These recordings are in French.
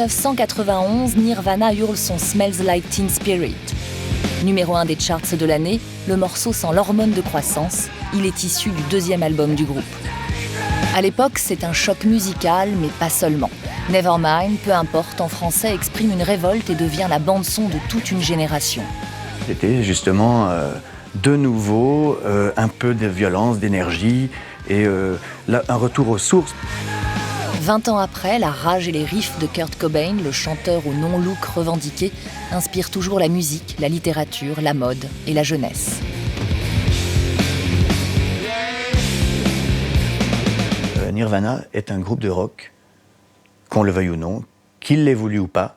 1991, Nirvana hurle son Smells Like Teen Spirit. Numéro 1 des charts de l'année, le morceau sent l'hormone de croissance. Il est issu du deuxième album du groupe. À l'époque, c'est un choc musical, mais pas seulement. Nevermind, peu importe, en français, exprime une révolte et devient la bande-son de toute une génération. C'était justement de nouveau un peu de violence, d'énergie et un retour aux sources. 20 ans après, la rage et les riffs de Kurt Cobain, le chanteur au non-look revendiqué, inspirent toujours la musique, la littérature, la mode et la jeunesse. Nirvana est un groupe de rock, qu'on le veuille ou non, qu'il l'ait voulu ou pas,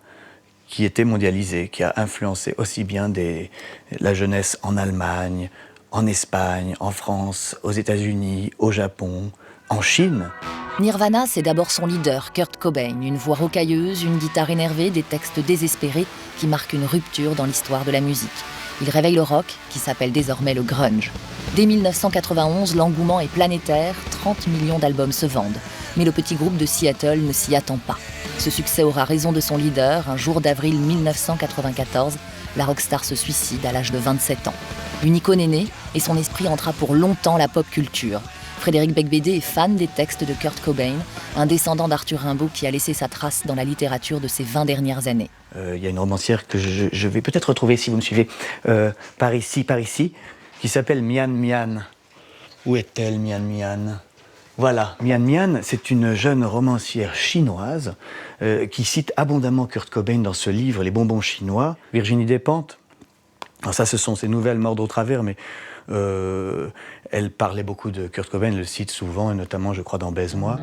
qui était mondialisé, qui a influencé aussi bien la jeunesse en Allemagne, en Espagne, en France, aux États-Unis, au Japon, en Chine. Nirvana, c'est d'abord son leader, Kurt Cobain, une voix rocailleuse, une guitare énervée, des textes désespérés qui marquent une rupture dans l'histoire de la musique. Il réveille le rock, qui s'appelle désormais le grunge. Dès 1991, l'engouement est planétaire, 30 millions d'albums se vendent. Mais le petit groupe de Seattle ne s'y attend pas. Ce succès aura raison de son leader. Un jour d'avril 1994, la rockstar se suicide à l'âge de 27 ans. Une icône est née et son esprit entra pour longtemps la pop culture. Frédéric Becbédé est fan des textes de Kurt Cobain, un descendant d'Arthur Rimbaud qui a laissé sa trace dans la littérature de ces 20 dernières années. Il y a une romancière que je vais peut-être retrouver si vous me suivez, par ici, qui s'appelle Mian Mian. Où est-elle, Mian Mian ? Voilà, Mian Mian, c'est une jeune romancière chinoise qui cite abondamment Kurt Cobain dans ce livre, Les bonbons chinois. Virginie Despentes, alors ça ce sont ses nouvelles Mordre au travers, mais elle parlait beaucoup de Kurt Cobain, elle le cite souvent, et notamment je crois dans Baise-moi.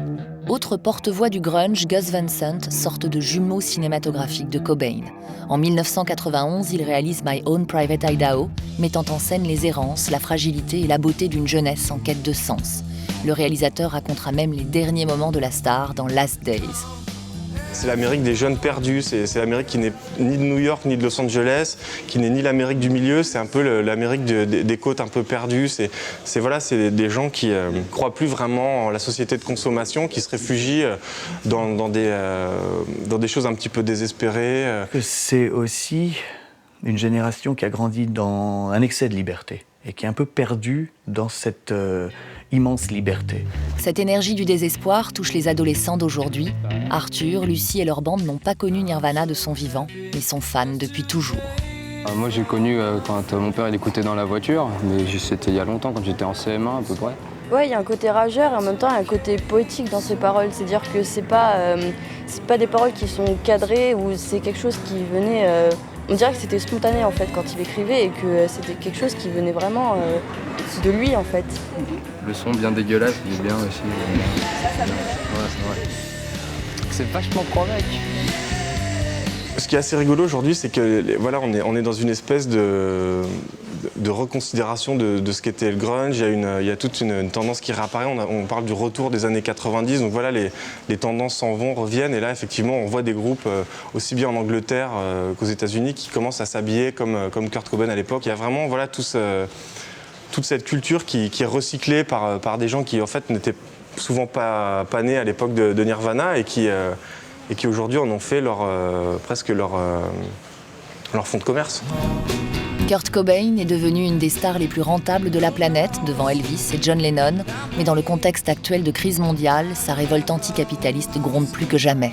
Autre porte-voix du grunge, Gus Van Sant, sorte de jumeau cinématographique de Cobain. En 1991, il réalise My Own Private Idaho, mettant en scène les errances, la fragilité et la beauté d'une jeunesse en quête de sens. Le réalisateur racontera même les derniers moments de la star dans Last Days. C'est l'Amérique des jeunes perdus, c'est l'Amérique qui n'est ni de New York ni de Los Angeles, qui n'est ni l'Amérique du milieu, c'est un peu l'Amérique des côtes un peu perdues. C'est des gens qui ne croient plus vraiment en la société de consommation, qui se réfugient dans des choses un petit peu désespérées. C'est aussi une génération qui a grandi dans un excès de liberté et qui est un peu perdue dans cette immense liberté. Cette énergie du désespoir touche les adolescents d'aujourd'hui. Arthur, Lucie et leur bande n'ont pas connu Nirvana de son vivant, mais sont fans depuis toujours. Moi j'ai connu quand mon père écoutait dans la voiture, mais c'était il y a longtemps, quand j'étais en CM1 à peu près. Ouais, il y a un côté rageur et en même temps un côté poétique dans ses paroles. C'est-à-dire que c'est pas des paroles qui sont cadrées ou c'est quelque chose qui venait... on dirait que c'était spontané en fait quand il écrivait et que c'était quelque chose qui venait vraiment de lui en fait. Le son bien dégueulasse, il est bien aussi. Ouais, c'est vrai. C'est vachement pro mec. Ce qui est assez rigolo aujourd'hui, c'est que voilà, on est dans une espèce de reconsidération de ce qu'était le grunge. Il y a toute une tendance qui réapparaît. On parle du retour des années 90. Donc voilà, les tendances s'en vont, reviennent. Et là, effectivement, on voit des groupes aussi bien en Angleterre qu'aux États-Unis qui commencent à s'habiller comme Kurt Cobain à l'époque. Il y a vraiment voilà, toute cette culture qui est recyclée par des gens qui en fait n'étaient souvent pas nés à l'époque de Nirvana et qui aujourd'hui en ont fait presque leur fonds de commerce. Kurt Cobain est devenu une des stars les plus rentables de la planète, devant Elvis et John Lennon, mais dans le contexte actuel de crise mondiale, sa révolte anticapitaliste gronde plus que jamais.